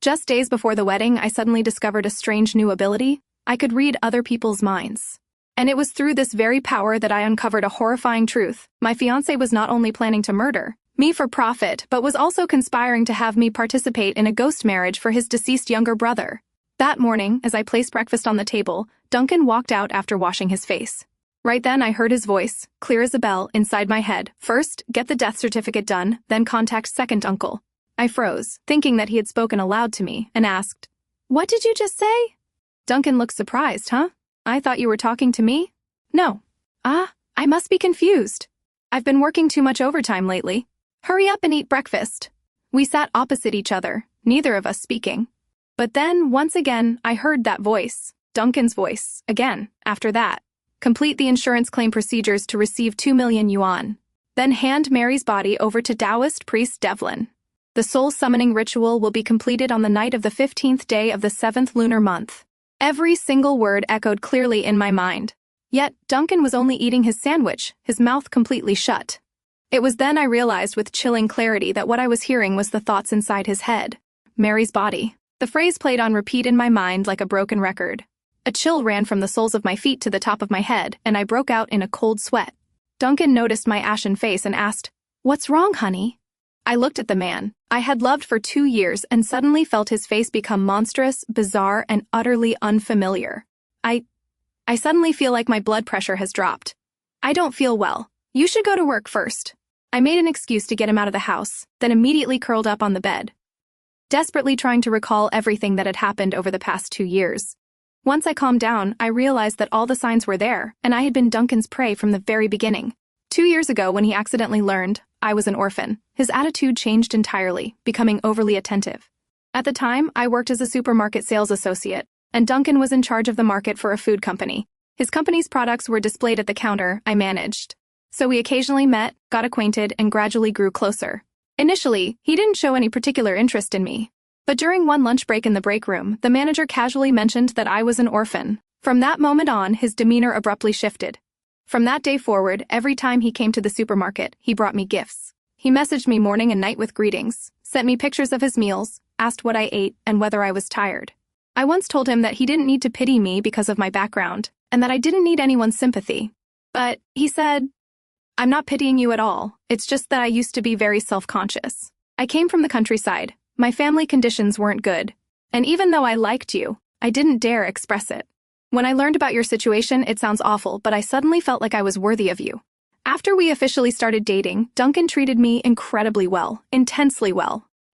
Just days before the wedding, I suddenly discovered a strange new ability. I could read other people's minds. And it was through this very power that I uncovered a horrifying truth. My fiancé was not only planning to murder me for profit, but was also conspiring to have me participate in a ghost marriage for his deceased younger brother. That morning, as I placed breakfast on the table, Duncan walked out after washing his face. Right then, I heard his voice, clear as a bell, inside my head. First, get the death certificate done, then contact second uncle. I froze, thinking that he had spoken aloud to me, and asked, "What did you just say?" Duncan looked surprised, "Huh? I thought you were talking to me?" "No." "Ah, I must be confused. I've been working too much overtime lately. Hurry up and eat breakfast." We sat opposite each other, neither of us speaking. But then, once again, I heard that voice, Duncan's voice, again, after that. Complete the insurance claim procedures to receive 2 million yuan. Then hand Mary's body over to Taoist priest Devlin. The soul summoning ritual will be completed on the night of the 15th day of the 7th lunar month. Every single word echoed clearly in my mind. Yet, Duncan was only eating his sandwich, his mouth completely shut. It was then I realized with chilling clarity that what I was hearing was the thoughts inside his head. Mary's body. The phrase played on repeat in my mind like a broken record. A chill ran from the soles of my feet to the top of my head, and I broke out in a cold sweat. Duncan noticed my ashen face and asked, "What's wrong, honey?" I looked at the man I had loved for 2 years and suddenly felt his face become monstrous, bizarre, and utterly unfamiliar. I suddenly feel like my blood pressure has dropped. "I don't feel well. You should go to work first." I made an excuse to get him out of the house, then immediately curled up on the bed, desperately trying to recall everything that had happened over the past 2 years. Once I calmed down, I realized that all the signs were there, and I had been Duncan's prey from the very beginning. 2 years ago, when he accidentally learned I was an orphan, his attitude changed entirely, becoming overly attentive. At the time, I worked as a supermarket sales associate, and Duncan was in charge of the market for a food company. His company's products were displayed at the counter I managed. So we occasionally met, got acquainted, and gradually grew closer. Initially, he didn't show any particular interest in me. But during one lunch break in the break room, the manager casually mentioned that I was an orphan. From that moment on, his demeanor abruptly shifted. From that day forward, every time he came to the supermarket, he brought me gifts. He messaged me morning and night with greetings, sent me pictures of his meals, asked what I ate and whether I was tired. I once told him that he didn't need to pity me because of my background, and that I didn't need anyone's sympathy. But he said, "I'm not pitying you at all. It's just that I used to be very self-conscious. I came from the countryside. My family conditions weren't good. And even though I liked you, I didn't dare express it. When I learned about your situation, it sounds awful, but I suddenly felt like I was worthy of you." After we officially started dating, Duncan treated me incredibly well, intensely well.